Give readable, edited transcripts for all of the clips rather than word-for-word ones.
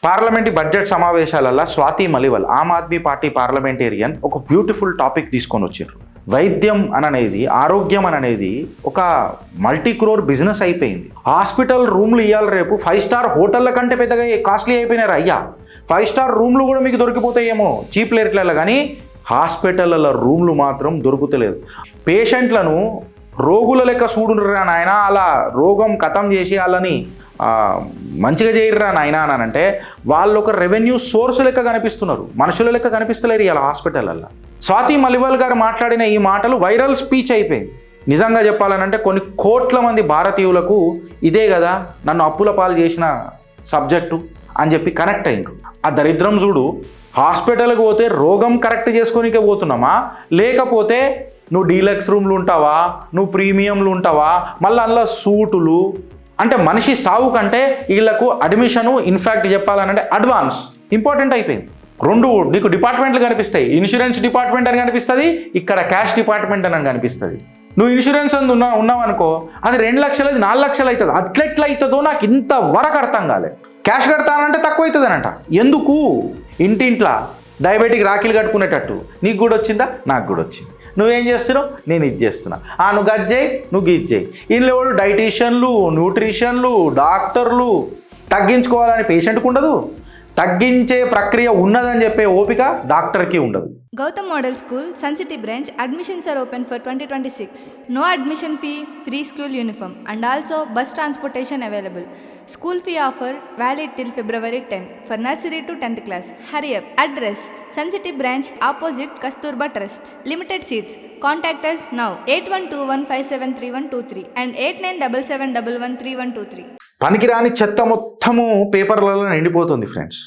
Parliament budget సమావేశాలలో Swathi Maliwal Aam Aadmi party parliamentarian ఒక beautiful topic తీసుకొని వచ్చారు. వైద్యం అనేది ఆరోగ్యం అనేది ఒక మల్టీ క్రోర్ బిజినెస్ అయిపోయింది. హాస్పిటల్ రూమ్లు ఇవ్వాలి రేపు 5 స్టార్ హోటళ్ళ కంటే పెద్దగా కాస్ట్లీ అయిపోయినారు అయ్యా. 5 స్టార్ రూమ్లు కూడా మీకు దొరికిపోతాయేమో చీప్ రేట్లలో, కానీ హాస్పిటళ్ళ రూమ్లు మాత్రం దొరుకుతలేదు. పేషెంట్లను రోగుల లెక్క చూడురా నాయన, అలా రోగం ఖతం చేసి వాళ్ళని మంచిగా చేయర్రా నాయన అని అంటే వాళ్ళు ఒక రెవెన్యూ సోర్స్ లెక్క కనిపిస్తున్నారు, మనుషుల లెక్క కనిపిస్తలేరు ఇలా హాస్పిటళ్ళల్లో. స్వాతి మలివాల్ గారు మాట్లాడిన ఈ మాటలు వైరల్ స్పీచ్ అయిపోయింది. నిజంగా చెప్పాలనంటే కొన్ని కోట్ల మంది భారతీయులకు ఇదే కదా నన్ను అప్పుల పాలు చేసిన సబ్జెక్టు అని చెప్పి కనెక్ట్ అయ్యిండ్రు. ఆ దరిద్రం చూడు, హాస్పిటల్కి పోతే రోగం కరెక్ట్ చేసుకోనికే పోతున్నామా, లేకపోతే నువ్వు డీలక్స్ రూమ్లు ఉంటావా, నువ్వు ప్రీమియంలు ఉంటావా, మళ్ళీ అందులో సూటులు, అంటే మనిషి సావు కంటే వీళ్లకు అడ్మిషను ఇన్ఫ్యాక్ట్ చెప్పాలనంటే అడ్వాన్స్ ఇంపార్టెంట్ అయిపోయింది. రెండు నీకు డిపార్ట్మెంట్లు కనిపిస్తాయి, ఇన్సూరెన్స్ డిపార్ట్మెంట్ అని కనిపిస్తుంది, ఇక్కడ క్యాష్ డిపార్ట్మెంట్ అని కనిపిస్తుంది. నువ్వు ఇన్సూరెన్స్ అని ఉన్నావనుకో, అది 2 లక్షలు, అది 4 లక్షలు అవుతుంది. అట్లెట్లా అవుతుందో నాకు ఇంతవరకు అర్థం కాలేదు. క్యాష్ కడతానంటే తక్కువ అవుతుంది అనంట. ఎందుకు? ఇంటింట్లా డయాబెటిక్ రాఖీలు కట్టుకునేటట్టు నీకు కూడా వచ్చిందా, నాకు కూడా వచ్చింది. నువ్వేం చేస్తున్నావు, నేను ఇది చేస్తున్నా, నువ్వు గది చేయి, నువ్వు గిది చేయి. ఇంట్లో డైటీషియన్లు, న్యూట్రిషన్లు, డాక్టర్లు. తగ్గించుకోవాలని పేషెంట్కి ఉండదు, తగ్గించే ప్రక్రియ ఉన్నదని చెప్పే ఓపిక డాక్టర్కి ఉండదు. Gautam Model School, Sun City branch, admissions are open for 2026. No admission fee, free school uniform and also bus transportation available. School fee offer valid till February 10 for nursery to 10th class. Hurry up. Address: Sun City branch opposite Kasturba Trust. Limited seats. Contact us now 8121573123 and 8977113123. పనికిరాని చెత్త మొత్తము పేపర్లలో నిండిపోతుంది friends.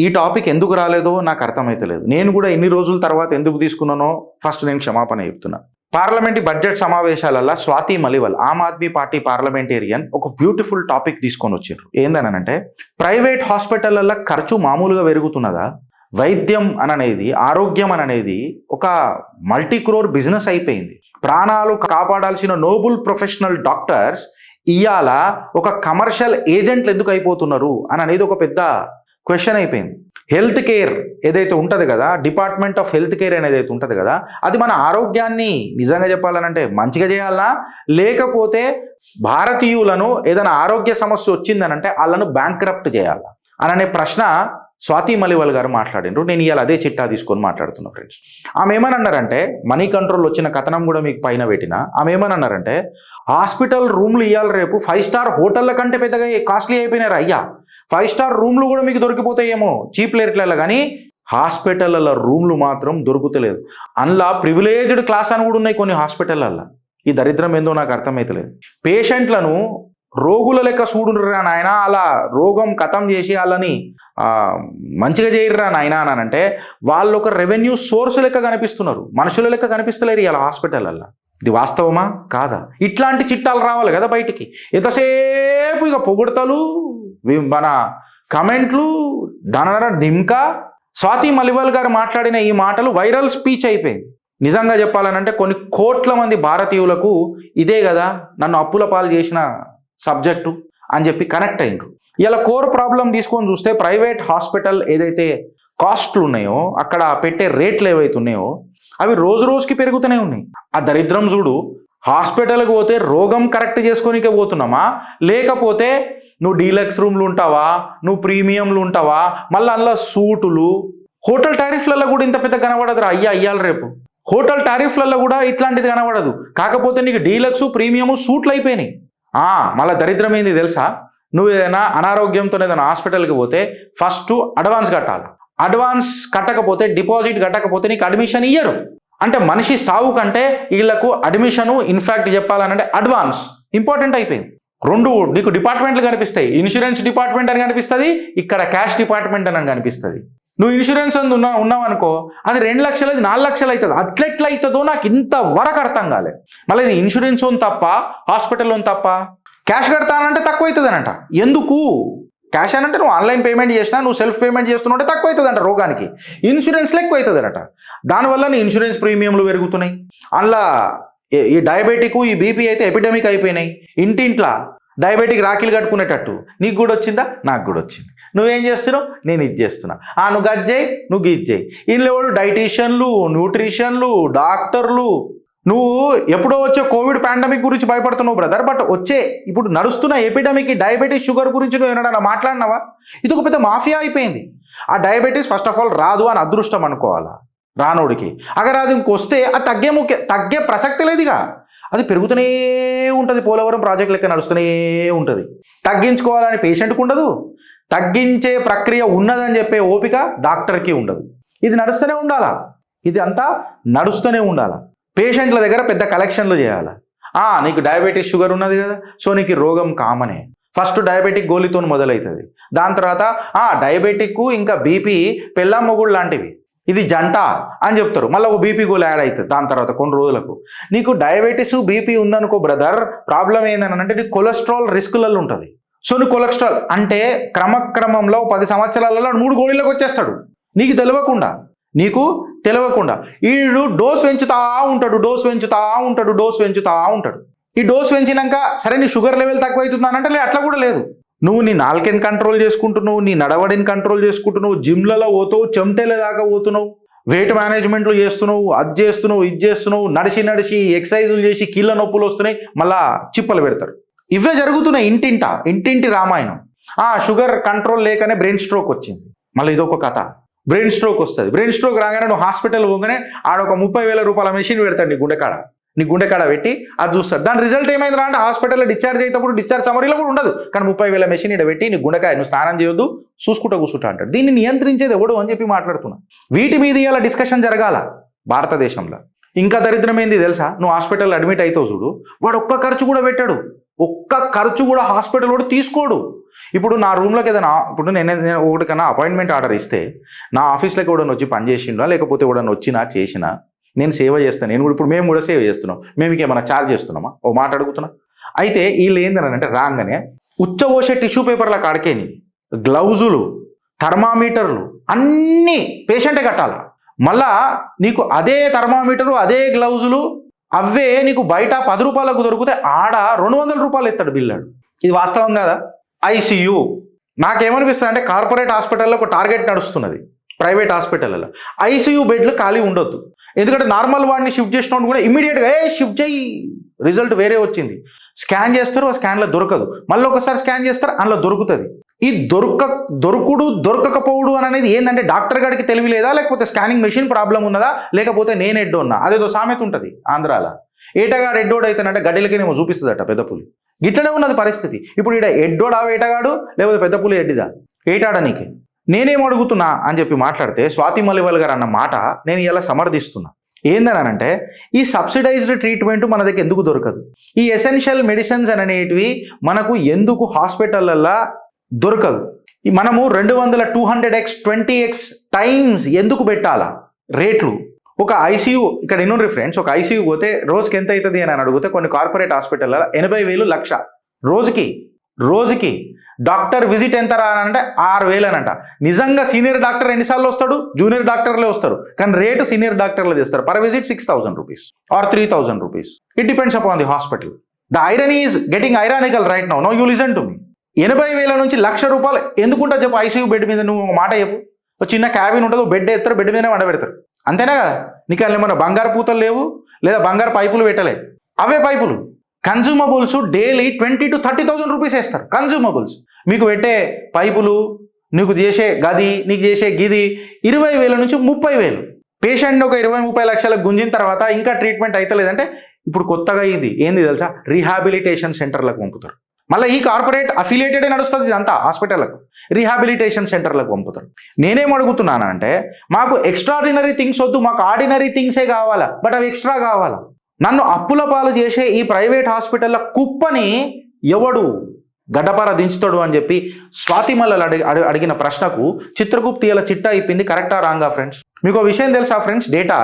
ఈ topic ఎందుకు రాలేదో నాకు అర్థమైతలేదు. నేను కూడా ఎన్ని రోజుల తర్వాత ఎందుకు తీసుకున్నానో ఫస్ట్ నేను క్షమాపణ చెప్తున్నా. పార్లమెంట్ బడ్జెట్ సమావేశాలలో స్వాతి మలివాల్ ఆమ్ ఆద్మీ పార్టీ పార్లమెంటేరియన్ ఒక బ్యూటిఫుల్ టాపిక్ తీసుకొని వచ్చారు. ఏందనంటే ప్రైవేట్ హాస్పిటళ్ళల్లో ఖర్చు మామూలుగా పెరుగుతున్నదా? వైద్యం అనేది ఆరోగ్యం అనేది ఒక మల్టీ క్రోర్ బిజినెస్ అయిపోయింది. ప్రాణాలు కాపాడాల్సిన నోబుల్ ప్రొఫెషనల్ డాక్టర్స్ ఇవాళ ఒక కమర్షియల్ ఏజెంట్లు ఎందుకు అయిపోతున్నారు అని అనేది ఒక పెద్ద క్వశ్చన్ అయిపోయింది. హెల్త్ కేర్ ఏదైతే ఉంటుంది కదా, డిపార్ట్మెంట్ ఆఫ్ హెల్త్ కేర్ అనేది అయితే ఉంటుంది కదా, అది మన ఆరోగ్యాన్ని నిజంగా చెప్పాలనంటే మంచిగా చేయాలా, లేకపోతే భారతీయులను ఏదైనా ఆరోగ్య సమస్య వచ్చిందనంటే వాళ్ళను బ్యాంక్రప్ట్ చేయాలా అనే ప్రశ్న స్వాతి మలివాల్ గారు మాట్లాడినారు. నేను ఇవాళ అదే చిట్టా తీసుకొని మాట్లాడుతున్నా ఫ్రెండ్స్. ఆమె ఏమన్నారంటే, మనీ కంట్రోల్ వచ్చిన కథనం కూడా మీకు పైన పెట్టిన, ఆమె ఏమన్నారంటే హాస్పిటల్ రూమ్లు ఇవ్వాలి రేపు 5 స్టార్ హోటళ్ళ కంటే పెద్దగా కాస్ట్లీ అయిపోయినారు అయ్యా. 5 స్టార్ రూమ్లు కూడా మీకు దొరికిపోతాయేమో చీప్ రేట్లలో, కానీ హాస్పిటళ్ళ రూమ్లు మాత్రం దొరుకుతలేదు. అందులో ప్రివిలేజ్డ్ క్లాస్ అని కూడా ఉన్నాయి కొన్ని హాస్పిటళ్ళల్లో. ఈ దరిద్రం ఏందో నాకు అర్థమైతలేదు. పేషెంట్లను రోగుల లెక్క చూడురా నాయన, అలా రోగం ఖతం చేసి వాళ్ళని మంచిగా చేయర్రా నాయన అని అంటే వాళ్ళు ఒక రెవెన్యూ సోర్స్ లెక్క కనిపిస్తున్నారు, మనుషుల లెక్క కనిపిస్తలేరు ఇలా హాస్పిటళ్ళల్లో. ఇది వాస్తవమా కాదా? ఇట్లాంటి చిట్టాలు రావాలి కదా బయటికి. ఎంతసేపు ఇక పొగుడతలు, మన కమెంట్లు, డనర డింకా. స్వాతి మలివాల్ గారు మాట్లాడిన ఈ మాటలు వైరల్ స్పీచ్ అయిపోయింది. నిజంగా చెప్పాలనంటే కొన్ని కోట్ల మంది భారతీయులకు ఇదే కదా నన్ను అప్పుల పాలు చేసిన సబ్జెక్టు అని చెప్పి కనెక్ట్ అయ్యిండ్రు. ఇలా కోర్ ప్రాబ్లం తీసుకొని చూస్తే ప్రైవేట్ హాస్పిటల్ ఏదైతే కాస్ట్లు ఉన్నాయో, అక్కడ పెట్టే రేట్లు ఏవైతే ఉన్నాయో అవి రోజు రోజుకి పెరుగుతూనే ఉన్నాయి. ఆ దరిద్రం చూడు, హాస్పిటల్కి పోతే రోగం కరెక్ట్ చేసుకోనికే పోతున్నామా, లేకపోతే నువ్వు డీలక్స్ రూమ్లు ఉంటావా, నువ్వు ప్రీమియంలు ఉంటావా, మళ్ళీ అందులో సూటులు. హోటల్ టారిఫ్లలో కూడా ఇంత పెద్ద కనబడదురా అయ్యా ఇయ్యాలి రేపు. హోటల్ టారిఫ్లలో కూడా ఇట్లాంటిది కనబడదు. కాకపోతే నీకు డీలక్స్ ప్రీమియము సూట్లు అయిపోయినాయి. మళ్ళీ దరిద్రం ఏంది తెలుసా? నువ్వు ఏదైనా అనారోగ్యంతో ఏదైనా హాస్పిటల్కి పోతే ఫస్ట్ అడ్వాన్స్ కట్టాలి. అడ్వాన్స్ కట్టకపోతే, డిపాజిట్ కట్టకపోతే నీకు అడ్మిషన్ ఇయ్యరు. అంటే మనిషి సావు కంటే వీళ్లకు అడ్మిషను ఇన్ఫ్యాక్ట్ చెప్పాలనంటే అడ్వాన్స్ ఇంపార్టెంట్ అయిపోయింది. రెండు నీకు డిపార్ట్మెంట్లు కనిపిస్తాయి, ఇన్సూరెన్స్ డిపార్ట్మెంట్ అని కనిపిస్తుంది, ఇక్కడ క్యాష్ డిపార్ట్మెంట్ అని కనిపిస్తుంది. నువ్వు ఇన్సూరెన్స్ అని ఉన్నావనుకో, అది 2 లక్షలు, అది 4 లక్షలు అవుతుంది. అట్లెట్లా అవుతుందో నాకు ఇంతవరకు అర్థం కాలేదు. మళ్ళీ ఇది ఇన్సూరెన్స్ ఓన్ తప్ప, హాస్పిటల్ ఓన్ తప్ప. క్యాష్ కడతానంటే తక్కువ అవుతుంది అనంట. ఎందుకు? క్యాష్ అని అంటే నువ్వు ఆన్లైన్ పేమెంట్ చేసినా, నువ్వు సెల్ఫ్ పేమెంట్ చేస్తున్నావు తక్కువ అవుతుంది అంట రోగానికి. ఇన్సూరెన్స్లో ఎక్కువ అవుతుంది అనట. దానివల్ల నీ ఇన్సూరెన్స్ ప్రీమియంలు పెరుగుతున్నాయి. అందులో ఈ డయాబెటిక్, ఈ బీపీ అయితే ఎపిడమిక్ అయిపోయినాయి. ఇంటింట్లా డయాబెటిక్ రాఖీలు కట్టుకునేటట్టు నీకు కూడా వచ్చిందా, నాకు కూడా వచ్చింది. నువ్వేం చేస్తున్నావు, నేను ఇది చేస్తున్నా. నువ్వు గది చేయి, నువ్వు ఇది చేయి. వీళ్ళు ఎవడు డైటీషియన్లు, న్యూట్రిషన్లు, డాక్టర్లు. నువ్వు ఎప్పుడో వచ్చే కోవిడ్ పాండమిక్ గురించి భయపడుతున్నావు బ్రదర్, బట్ వచ్చే ఇప్పుడు నడుస్తున్న ఎపిడమిక్ డయాబెటీస్ షుగర్ గురించి నువ్వు ఏమన్నా మాట్లాడినావా? ఇది ఒక పెద్ద మాఫియా అయిపోయింది. ఆ డయాబెటీస్ ఫస్ట్ ఆఫ్ ఆల్ రాదు అని అదృష్టం అనుకోవాలా రానోడికి. అగర్ అది ఇంకొస్తే అది తగ్గే ప్రసక్తి లేదుగా, అది పెరుగుతూనే ఉంటుంది. పోలవరం ప్రాజెక్ట్ లెక్క నడుస్తూనే ఉంటుంది. తగ్గించుకోవాలని పేషెంట్కి ఉండదు, తగ్గించే ప్రక్రియ ఉన్నదని చెప్పే ఓపిక డాక్టర్కి ఉండదు. ఇది నడుస్తూనే ఉండాలా, ఇది అంతా నడుస్తూనే ఉండాలా. పేషెంట్ల దగ్గర పెద్ద కలెక్షన్లు చేయాలి. నీకు డయాబెటీస్ షుగర్ ఉన్నది కదా, సో నీకు రోగం కామనే. ఫస్ట్ డయాబెటిక్ గోళీతో మొదలవుతుంది, దాని తర్వాత డయాబెటిక్ ఇంకా బీపీ పెళ్ళాం మొగుడు లాంటివి, ఇది జంట అని చెప్తారు. మళ్ళీ ఒక బీపీ గోల్ యాడ్ అవుతుంది దాని తర్వాత కొన్ని రోజులకు. నీకు డయాబెటీస్ బీపీ ఉందనుకో బ్రదర్, ప్రాబ్లం ఏంటంటే నీకు కొలెస్ట్రాల్ రిస్కులలో ఉంటుంది. సో నువ్వు కొలెస్ట్రాల్ అంటే క్రమక్రమంలో 10 సంవత్సరాలలో 3 గోళీలకు వచ్చేస్తాడు నీకు తెలియకుండా. వీడు డోస్ పెంచుతా ఉంటాడు. ఈ డోస్ పెంచినాక సరే నీ షుగర్ లెవెల్ తక్కువ అవుతుందనంటే అట్లా కూడా లేదు. నువ్వు నీ నాలుకని కంట్రోల్ చేసుకుంటున్నావు, నీ నడవడిని కంట్రోల్ చేసుకుంటున్నావు, జిమ్లలో పోతావు, చెమటేల దాకా పోతున్నావు, వెయిట్ మేనేజ్మెంట్లు చేస్తున్నావు, అది చేస్తున్నావు, ఇది చేస్తున్నావు, నడిచి ఎక్సర్సైజులు చేసి కీళ్ళ నొప్పులు వస్తున్నాయి, మళ్ళా చిప్పలు పెడతారు. ఇవే జరుగుతున్నాయి ఇంటింటి రామాయణం. షుగర్ కంట్రోల్ లేకనే బ్రెయిన్ స్ట్రోక్ వచ్చింది. మళ్ళీ ఇదొక కథ. బ్రెయిన్ స్ట్రోక్ వస్తుంది. బ్రెయిన్ స్ట్రోక్ రాగానే నువ్వు హాస్పిటల్ పోగానే ఆడొక 30,000 రూపాయల మెషిన్ పెడతాడు నీ గుండెకాడ పెట్టి అది చూస్తాడు. దాని రిజల్ట్ ఏమైందిరా అంటే హాస్పిటల్లో డిశ్చార్జ్ అయ్యేటప్పుడు డిశ్చార్జ్ సమరీలో కూడా ఉండదు, కానీ 30,000 మెషిన్ ఇక్కడ పెట్టి నీ గుండెకాయ నువ్వు స్నానం చేయొద్దు, కూసుకుంటా అంటాడు. దీన్ని నియంత్రించేది ఎవడు అని చెప్పి మాట్లాడుతున్నా. వీటి మీద ఇలా డిస్కషన్ జరగాల భారతదేశంలో. ఇంకా దరిద్రమైంది తెలుసా, నువ్వు హాస్పిటల్లో అడ్మిట్ అవుతావు చూడు, వాడు ఒక్క ఖర్చు కూడా పెట్టాడు, హాస్పిటల్ కూడా తీసుకోడు. ఇప్పుడు నా రూమ్లోకి ఏదైనా ఇప్పుడు నేను ఒకటికన్నా అపాయింట్మెంట్ ఆర్డర్ ఇస్తే నా ఆఫీస్లోకి ఎవడన్నా వచ్చి పని చేసిండా లేకపోతే ఎవడన్నా వచ్చినా చేసినా నేను సేవ చేస్తాను. మేము కూడా సేవ చేస్తున్నాం. మేము ఏమైనా ఛార్జ్ చేస్తున్నామా? ఓ మాట అడుగుతున్నా. అయితే వీళ్ళు ఏంటనంటే రాగానే ఉచ్చబోసే టిష్యూ పేపర్ల కాడికేని గ్లౌజులు, థర్మామీటర్లు అన్నీ పేషెంటే కట్టాలా. మళ్ళా నీకు అదే థర్మామీటరు, అదే గ్లౌజులు అవే నీకు బయట 10 రూపాయలకు దొరికితే ఆడ 200 రూపాయలు ఎత్తాడు బిల్లాడు. ఇది వాస్తవం కాదా? ఐసీయూ నాకేమనిపిస్తుంది అంటే కార్పొరేట్ హాస్పిటల్లో ఒక టార్గెట్ నడుస్తున్నది. ప్రైవేట్ హాస్పిటల్లో ఐసీయూ బెడ్లు ఖాళీ ఉండొద్దు. ఎందుకంటే నార్మల్ వాడిని షిఫ్ట్ చేసినప్పుడు కూడా ఇమీడియట్గా షిఫ్ట్ చేయి, రిజల్ట్ వేరే వచ్చింది. స్కాన్ చేస్తారు, ఆ స్కాన్లో దొరకదు, మళ్ళీ ఒకసారి స్కాన్ చేస్తారు, అందులో దొరుకుతుంది. ఈ దొరకకపోవడు అని అనేది ఏంటంటే డాక్టర్ గారికి తెలివి లేదా, లేకపోతే స్కానింగ్ మెషిన్ ప్రాబ్లం ఉన్నదా, లేకపోతే నేను ఎడ్డో ఉన్నా. అదేదో సామెత ఉంటుంది ఆంధ్రాలో, ఏటగాడు ఎడ్డోడు అవుతానంటే గడ్డలకేనేమో చూపిస్తుందట పెద్ద పులి. గిట్లనే ఉన్నది పరిస్థితి. ఇప్పుడు ఈడ ఎడ్డోడా వేటగాడు, లేకపోతే పెద్ద పులి ఎడ్డిదా? ఏటాడా నీకే. నేనేం అడుగుతున్నా అని చెప్పి మాట్లాడితే స్వాతి మలివాల్ గారు అన్న మాట నేను ఇలా సమర్థిస్తున్నా. ఏందనంటే ఈ సబ్సిడైజ్డ్ ట్రీట్మెంట్ మన దగ్గర ఎందుకు దొరకదు? ఈ ఎసెన్షియల్ మెడిసిన్స్ అనేటివి మనకు ఎందుకు హాస్పిటళ్ళల్లో దొరకదు? మనము 200, 200x, 20x టైమ్స్ ఎందుకు పెట్టాలా రేట్లు? ఒక ఐసీయూ ఇక్కడ ఎన్నుండ్రి ఫ్రెండ్స్, ఒక ఐసీయూ పోతే రోజుకి ఎంత అవుతుంది అని అడిగితే కొన్ని కార్పొరేట్ హాస్పిటల్లో 80,000, 1,00,000 రోజుకి. డాక్టర్ విజిట్ ఎంత రా అంటే 6,000 అనంట. నిజంగా సీనియర్ డాక్టర్ ఎన్నిసార్లు వస్తాడు? జూనియర్ డాక్టర్లే వస్తారు, కానీ రేటు సీనియర్ డాక్టర్లు తెస్తారు. Per visit 6,000 rupees or 3,000 rupees. It depends upon the hospital. The iron is getting ironical right now. You listen to me. 80,000 నుంచి 1,00,000 రూపాయలు ఎందుకుంటా చెప్పు? ఐసీయూ బెడ్ మీద నువ్వు ఒక మాట చెప్పు. ఒక చిన్న క్యాబిన్ ఉంటుంది, బెడ్ ఎత్తారు, బెడ్ మీదనే వండబెడతారు, అంతేనా కదా? నీకు అందులో ఏమన్నా బంగారు పూతలు లేవు, లేదా బంగారు పైపులు పెట్టలే. అవే పైపులు కన్జ్యూమబుల్స్ డైలీ 20,000 to 30,000 రూపీస్ వేస్తారు. కన్జ్యూమబుల్స్ మీకు పెట్టే పైపులు, నీకు చేసే గది, నీకు చేసే గిది 20,000 నుంచి 30,000. పేషెంట్ని ఒక 20-30 లక్షలకు గుంజిన తర్వాత ఇంకా ట్రీట్మెంట్ అవుతలేదంటే ఇప్పుడు కొత్తగా ఏంది తెలుసా? రీహాబిలిటేషన్ సెంటర్లకు పంపుతారు. మళ్ళీ ఈ కార్పొరేట్ అఫిలియేటెడే నడుస్తుంది ఇదంతా. హాస్పిటల్లకు రీహాబిలిటేషన్ సెంటర్లకు పంపుతారు. నేనేం అడుగుతున్నానంటే మాకు ఎక్స్ట్రాడినరీ థింగ్స్ వద్దు, మాకు ఆర్డినరీ థింగ్సే కావాలా, బట్ అవి ఎక్స్ట్రా కావాలా. నన్ను అప్పుల పాలు చేసే ఈ ప్రైవేట్ హాస్పిటల్ల కుప్పని ఎవడు గడ్డపార దించుతాడు అని చెప్పి స్వాతి మల్లలు అడిగిన ప్రశ్నకు చిత్రగుప్తి ఇలా చిట్టా అయిపోయింది. కరెక్టా రాంగా ఫ్రెండ్స్? మీకు విషయం తెలుసా friends? Data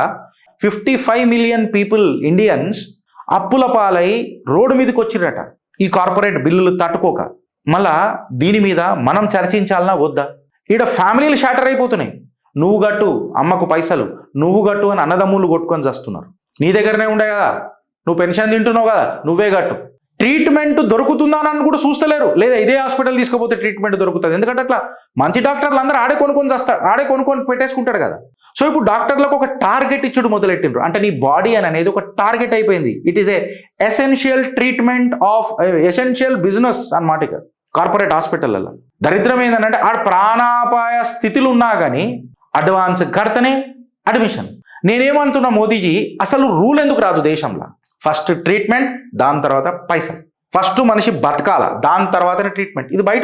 55 million people Indians అప్పుల పాలై రోడ్డు మీదకి వచ్చిరట ఈ కార్పొరేట్ బిల్లులు తట్టుకోక. మళ్ళా దీని మీద మనం చర్చించాలన్నా వద్దా? ఈడ ఫ్యామిలీలు షాటర్ అయిపోతున్నాయి. నువ్వు గట్టు అమ్మకు పైసలు, నువ్వు గట్టు అని అన్నదమ్ములు కొట్టుకొని చేస్తున్నారు. నీ దగ్గరనే ఉండే కదా, నువ్వు పెన్షన్ తింటున్నావు కదా, నువ్వే గట్టు. ట్రీట్మెంట్ దొరుకుతుందా అని కూడా చూస్తలేరు. లేదా ఇదే హాస్పిటల్ తీసుకుపోతే ట్రీట్మెంట్ దొరుకుతుంది. ఎందుకంటే అట్లా మంచి డాక్టర్లు అందరూ ఆడే కొనుక్కొని పెట్టేసుకుంటాడు కదా. సో ఇప్పుడు డాక్టర్లకు ఒక టార్గెట్ ఇచ్చుడు మొదలెట్టిండ్రు. అంటే నీ బాడీ అనేది ఒక టార్గెట్ అయిపోయింది. It is a essential treatment of essential business అన్నమాట. ఇక కార్పొరేట్ హాస్పిటల్లో దరిద్రం ఏంటంటే ఆడ ప్రాణాపాయ స్థితిలో ఉన్నా కానీ అడ్వాన్స్ కడితేనే అడ్మిషన్. నేనేమంటున్నా, మోదీజీ అసలు రూల్ ఎందుకు రాదు దేశంలో? ఫస్ట్ ట్రీట్మెంట్, దాని తర్వాత పైసలు. ఫస్ట్ మనిషి బతకాల, దాని తర్వాతనే ట్రీట్మెంట్. ఇది బయట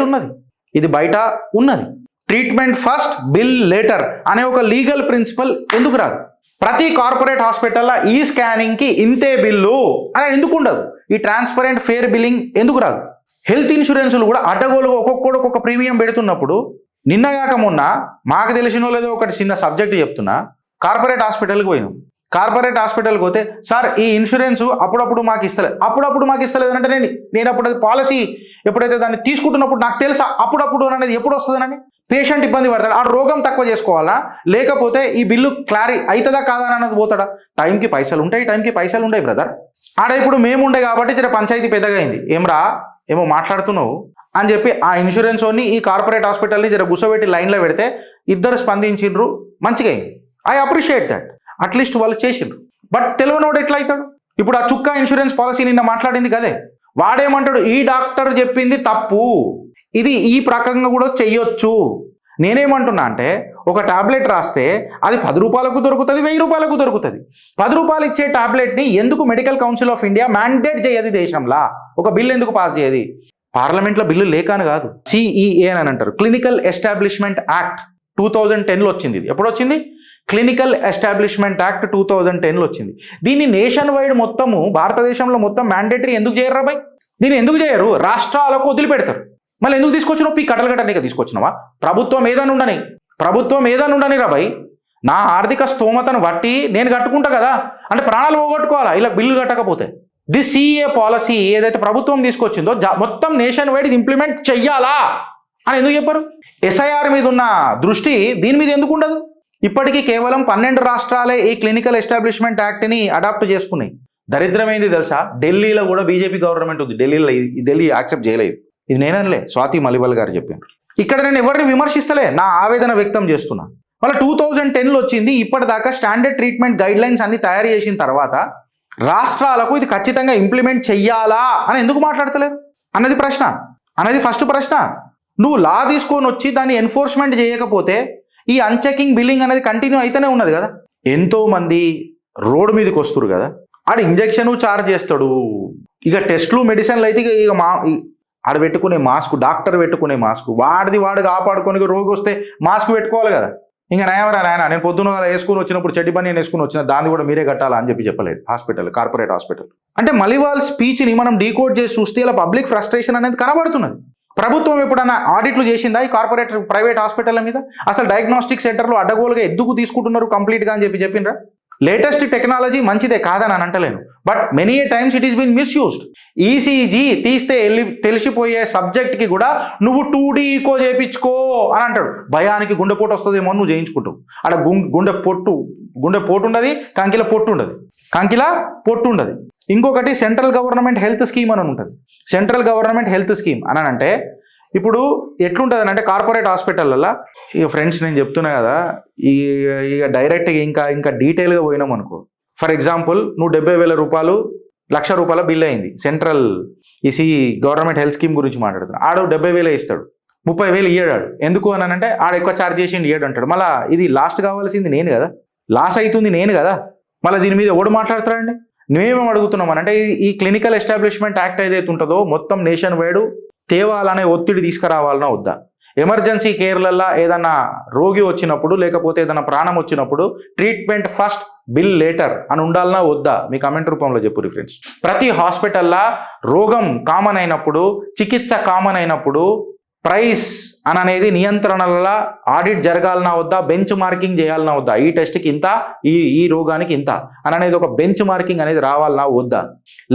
ఉన్నది. ట్రీట్మెంట్ ఫస్ట్, బిల్ లేటర్ అనే ఒక లీగల్ ప్రిన్సిపల్ ఎందుకు రాదు? ప్రతి కార్పొరేట్ హాస్పిటల్లో ఈ స్కానింగ్కి ఇంతే బిల్లు అని ఎందుకు ఉండదు? ఈ ట్రాన్స్పరెంట్ ఫేర్ బిల్లింగ్ ఎందుకు రాదు? హెల్త్ ఇన్సూరెన్సులు కూడా అడ్డగోలుగా ఒక్కొక్క ప్రీమియం పెడుతున్నప్పుడు, నిన్నగాక మొన్న మాకు తెలిసినో లేదో ఒకటి చిన్న సబ్జెక్ట్ చెప్తున్నా, కార్పొరేట్ హాస్పిటల్కి పోయినాం. కార్పొరేట్ హాస్పిటల్కి పోతే, సార్ ఈ ఇన్సూరెన్స్ అప్పుడప్పుడు మాకు ఇస్తలేదు అంటే నేను అప్పుడు పాలసీ ఎప్పుడైతే దాన్ని తీసుకుంటున్నప్పుడు నాకు తెలుసా అప్పుడప్పుడు అనేది ఎప్పుడు వస్తుందనని పేషెంట్ ఇబ్బంది పడతాడు. ఆ రోగం తక్కువ చేసుకోవాలా, లేకపోతే ఈ బిల్లు క్లారీ అవుతుందా కాదా అన్నది పోతాడా? టైంకి పైసలు ఉంటాయి బ్రదర్. ఆడ ఇప్పుడు మేముండే కాబట్టి జర పంచాయతీ పెద్దగా అయింది. ఏమో మాట్లాడుతున్నావు అని చెప్పి ఆ ఇన్సూరెన్స్ ఓన్ని ఈ కార్పొరేట్ హాస్పిటల్ని జర గుసబెట్టి లైన్లో పెడితే ఇద్దరు స్పందించిండ్రు, మంచిగా అయింది. I appreciate that. అట్లీస్ట్ వాళ్ళు చేసిండ్రు. బట్ తెలియనోడు ఎట్లా అవుతాడు? ఇప్పుడు ఆ చుక్క ఇన్సూరెన్స్ పాలసీ నిన్న మాట్లాడింది కదే, వాడేమంటాడు, ఈ డాక్టర్ చెప్పింది తప్పు, ఇది ఈ ప్రకంగా కూడా చెయ్యొచ్చు. నేనేమంటున్నా అంటే, ఒక టాబ్లెట్ రాస్తే అది 10 రూపాయలకు దొరుకుతుంది, 1000 రూపాయలకు దొరుకుతుంది. 10 రూపాయలు ఇచ్చే టాబ్లెట్ని ఎందుకు medical council of India mandate చేయదు దేశంలో? ఒక బిల్ ఎందుకు పాస్ చేయదు? పార్లమెంట్లో బిల్లు లేకని కాదు, సిఈఏ అని అంటారు, క్లినికల్ ఎస్టాబ్లిష్మెంట్ యాక్ట్ 2010లో వచ్చింది. ఇది ఎప్పుడు వచ్చింది? క్లినికల్ ఎస్టాబ్లిష్మెంట్ యాక్ట్ 2010లో వచ్చింది. దీన్ని నేషన్ వైడ్ మొత్తము భారతదేశంలో మొత్తం మ్యాండేటరీ ఎందుకు చేయరు రాబాయ్? దీన్ని ఎందుకు చేయరు? రాష్ట్రాలకు వదిలిపెడతారు. మళ్ళీ ఎందుకు తీసుకొచ్చినావు? కట్టలుగట్టనిక తీసుకొచ్చినావా? ప్రభుత్వం ఏదైనా ఉండని రాబాయ్, నా ఆర్థిక స్తోమతను బట్టి నేను కట్టుకుంటా కదా, అంటే ప్రాణాలు పోగొట్టుకోవాలా ఇలా బిల్లు కట్టకపోతే? దిస్ సిఏ పాలసీ ఏదైతే ప్రభుత్వం తీసుకొచ్చిందో మొత్తం నేషన్ వైడ్ ఇది ఇంప్లిమెంట్ చెయ్యాలా అని ఎందుకు చెప్పారు? ఎస్ఐఆర్ మీద ఉన్న దృష్టి దీని మీద ఎందుకు ఉండదు? ఇప్పటికీ కేవలం 12 రాష్ట్రాలే ఈ క్లినికల్ ఎస్టాబ్లిష్మెంట్ యాక్ట్ని అడాప్ట్ చేసుకున్నాయి. దరిద్రమైంది తెలుసా, ఢిల్లీలో కూడా బీజేపీ గవర్నమెంట్ ఉంది. ఢిల్లీ యాక్సెప్ట్ చేయలేదు. ఇది నేనలే, స్వాతి మలివాల్ గారు చెప్పారు. ఇక్కడ నేను ఎవరిని విమర్శిస్తలే, నా ఆవేదన వ్యక్తం చేస్తున్నా. మళ్ళీ 2010లో వచ్చింది. ఇప్పటిదాకా స్టాండర్డ్ ట్రీట్మెంట్ గైడ్ లైన్స్ అన్ని తయారు చేసిన తర్వాత రాష్ట్రాలకు ఇది ఖచ్చితంగా ఇంప్లిమెంట్ చెయ్యాలా అని ఎందుకు మాట్లాడతలేరు అనేది ఫస్ట్ ప్రశ్న. నువ్వు లా తీసుకొని వచ్చి దాన్ని ఎన్ఫోర్స్మెంట్ చేయకపోతే ఈ అన్చెకింగ్ బిల్లింగ్ అనేది కంటిన్యూ అయితేనే ఉన్నది కదా. ఎంతోమంది రోడ్డు మీదకి వస్తారు కదా, ఆడ ఇంజెక్షన్ ఛార్జ్ చేస్తాడు. ఇక టెస్ట్లు మెడిసిన్లు అయితే ఇక ఆడ పెట్టుకునే మాస్క్, డాక్టర్ పెట్టుకునే మాస్క్, వాడు కాపాడుకొని రోగి వస్తే మాస్క్ పెట్టుకోవాలి కదా. ఇంకా నాయన నేను పొద్దున వేసుకుని వచ్చినప్పుడు చెడ్డి పని నేను వేసుకుని వచ్చిన దాన్ని కూడా మీరే కట్టాలా అని చెప్పలేదు కార్పొరేట్ హాస్పిటల్. అంటే మలివాల్ స్పీచ్ని మనం డీకోడ్ చేసి చూస్తే ఇలా పబ్లిక్ ఫ్రస్ట్రేషన్ అనేది కనబడుతున్నది. ప్రభుత్వం ఎప్పుడైనా ఆడిట్లు చేసిందా ఈ ప్రైవేట్ హాస్పిటల్ మీద? అసలు డయాగ్నోస్టిక్ సెంటర్లు అడ్డగోలుగా ఎందుకు తీసుకుంటున్నారు కంప్లీట్గా అని చెప్పినరా? లేటెస్ట్ టెక్నాలజీ మంచిదే కాదని అని అంటలేను, but many times it is been misused. ECG తీస్తే తెలిసిపోయే సబ్జెక్ట్కి కూడా నువ్వు 2D ఈకో చేయించుకో అని అంటాడు. భయానికి గుండెపోటు వస్తుందేమో నువ్వు చేయించుకుంటావు. అక్కడ గుండె పోటు ఉండదు, కంకిల పొట్టు ఉండదు. ఇంకొకటి సెంట్రల్ గవర్నమెంట్ హెల్త్ స్కీమ్ అని ఉంటుంది. సెంట్రల్ గవర్నమెంట్ హెల్త్ స్కీమ్ అని అంటే ఇప్పుడు ఎట్లుంటుంది అంటే కార్పొరేట్ హాస్పిటల్లో ఇక ఫ్రెండ్స్ నేను చెప్తున్నా కదా, ఇక డైరెక్ట్గా ఇంకా డీటెయిల్గా పోయినాం అనుకో. ఫర్ ఎగ్జాంపుల్ నువ్వు 70,000 రూపాయలు, ₹1,00,000 బిల్ అయింది. సెంట్రల్ గవర్నమెంట్ హెల్త్ స్కీమ్ గురించి మాట్లాడుతున్నాడు. ఆడు 70,000 ఇస్తాడు, 30,000 ఇయ్యాడు. ఎందుకు అని అంటే ఆడ ఎక్కువ ఛార్జ్ చేసి ఇయ్యాడు అంటాడు. మళ్ళీ ఇది లాస్ట్ కావాల్సింది నేను కదా, లాస్ అవుతుంది నేను కదా. మళ్ళీ దీని మీద ఎవడు మాట్లాడతాడండి? మేమేం అడుగుతున్నాం అంటే ఈ క్లినికల్ ఎస్టాబ్లిష్మెంట్ యాక్ట్ ఏదైతే ఉంటుందో మొత్తం నేషన్ వైడ్ తేవాలనే ఒత్తిడి తీసుకురావాలన్నా వద్దా? ఎమర్జెన్సీ కేర్లల్లో ఏదన్నా రోగి వచ్చినప్పుడు లేకపోతే ఏదైనా ప్రాణం వచ్చినప్పుడు ట్రీట్మెంట్ ఫస్ట్ బిల్ లేటర్ అని ఉండాలన్నా వద్దా? మీ కమెంట్ రూపంలో చెప్పు ఫ్రెండ్స్. ప్రతి హాస్పిటల్లో రోగం కామన్ అయినప్పుడు, చికిత్స కామన్ అయినప్పుడు ప్రైస్ అని అనేది నియంత్రణల ఆడిట్ జరగాలన్నా వద్దా? బెంచ్ మార్కింగ్ చేయాలన్నా వద్దా? ఈ టెస్ట్కి ఇంత, ఈ రోగానికి ఇంత అని అనేది ఒక బెంచ్ మార్కింగ్ అనేది రావాలన్నా వద్దా?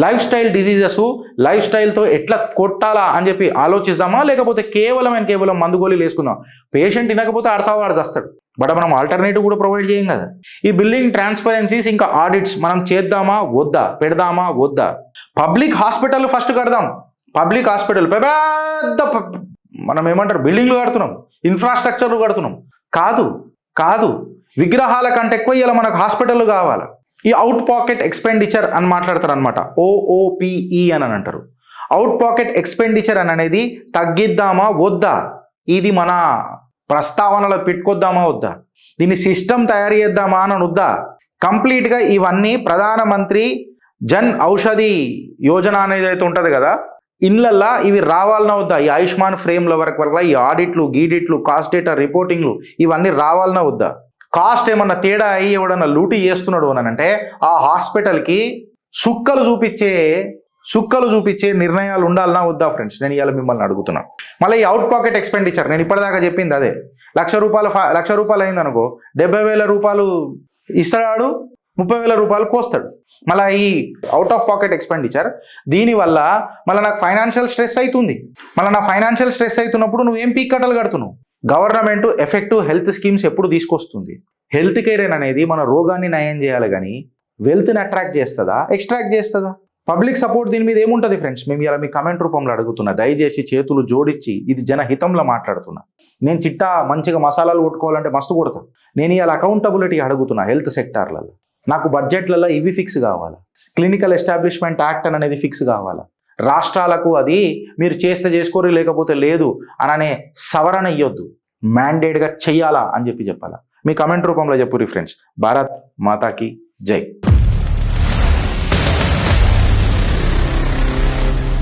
లైఫ్ స్టైల్ డిజీజెస్ లైఫ్ స్టైల్తో ఎట్లా కొట్టాలా అని చెప్పి ఆలోచిద్దామా? లేకపోతే కేవలం మందుగోళీలు వేసుకుందాం? పేషెంట్ వినకపోతే ఆడసావాడు చేస్తాడు. బట్ మనం ఆల్టర్నేటివ్ కూడా ప్రొవైడ్ చేయం కదా. ఈ బిల్డింగ్ ట్రాన్స్పరెన్సీస్ ఇంకా ఆడిట్స్ మనం చేద్దామా వద్దా, పెడదామా వద్దా? పబ్లిక్ హాస్పిటల్ ఫస్ట్ కడదాం. పబ్లిక్ హాస్పిటల్ పెద్ద మనం ఏమంటారు బిల్డింగ్లు కడుతున్నాం, ఇన్ఫ్రాస్ట్రక్చర్లు కడుతున్నాం. కాదు విగ్రహాల కంటే ఎక్కువ ఇలా మనకు హాస్పిటల్ కావాలి. ఈ అవుట్ పాకెట్ ఎక్స్పెండిచర్ అని మాట్లాడతారు అనమాట, OOPE అని అంటారు. అవుట్ పాకెట్ ఎక్స్పెండిచర్ అని అనేది తగ్గిద్దామా వద్దా, ఇది మన ప్రస్తావనలో పెట్టుకొద్దామా వద్దా, దీన్ని సిస్టమ్ తయారు చేద్దామా అని వద్దా? కంప్లీట్గా ఇవన్నీ ప్రధానమంత్రి జన్ ఔషధి యోజన అనేది అయితే ఉంటుంది కదా, ఇళ్ళల్లా ఇవి రావాలన్నా వద్దా? ఈ ఆయుష్మాన్ ఫ్రేమ్ల వరకు ఈ ఆడిట్లు గీడిట్లు కాస్ట్ డేటా రిపోర్టింగ్లు ఇవన్నీ రావాలన్నా వద్దా? కాస్ట్ ఏమన్నా తేడా అయ్యి ఎవడన్నా లూటీ చేస్తున్నాడు అని అంటే ఆ హాస్పిటల్కి సుక్కలు చూపించే నిర్ణయాలు ఉండాలన్నా వద్దా ఫ్రెండ్స్? నేను ఇవాళ మిమ్మల్ని అడుగుతున్నాను. మళ్ళీ ఈ అవుట్ పాకెట్ ఎక్స్పెండిచర్ నేను ఇప్పటిదాకా చెప్పింది అదే. లక్ష రూపాయలు అయిందనుకో 70,000 రూపాయలు ఇస్తాడు, 30,000 రూపాయలు కోస్తాడు. మళ్ళీ ఈ అవుట్ ఆఫ్ పాకెట్ ఎక్స్పెండిచర్ దీనివల్ల మళ్ళీ నాకు ఫైనాన్షియల్ స్ట్రెస్ అవుతుంది. మళ్ళీ నా ఫైనాన్షియల్ స్ట్రెస్ అవుతున్నప్పుడు నువ్వు ఏం పీక్ కడుతున్నావు? గవర్నమెంట్ ఎఫెక్టివ్ హెల్త్ స్కీమ్స్ ఎప్పుడు తీసుకొస్తుంది? హెల్త్ కేర్ అనేది మన రోగాన్ని నయం చేయాలి కానీ వెల్త్ని అట్రాక్ట్ చేస్తుందా, ఎక్స్ట్రాక్ట్ చేస్తుందా? పబ్లిక్ సపోర్ట్ దీని మీద ఏముంటుంది ఫ్రెండ్స్? మేము ఇలా మీ కమెంట్ రూపంలో అడుగుతున్నా. దయచేసి చేతులు జోడించి ఇది జనహితంలో మాట్లాడుతున్నా. నేను చిట్టా మంచిగా మసాలాలు కొట్టుకోవాలంటే మస్తు కొడతా. నేను ఇలా అకౌంటబిలిటీ అడుగుతున్నా. హెల్త్ సెక్టార్లలో నాకు బడ్జెట్లలో ఇవి ఫిక్స్ కావాలా, క్లినికల్ ఎస్టాబ్లిష్మెంట్ యాక్ట్ అనేది ఫిక్స్ కావాలా, రాష్ట్రాలకు అది మీరు చేస్తే చేసుకోరు లేకపోతే లేదు అననే సవరణ ఇవ్వద్దు, మ్యాండేట్గా చెయ్యాలా అని చెప్పాలా. మీ కమెంట్ రూపంలో చెప్పుర్రి ఫ్రెండ్స్. భారత్ మాతాకి జై.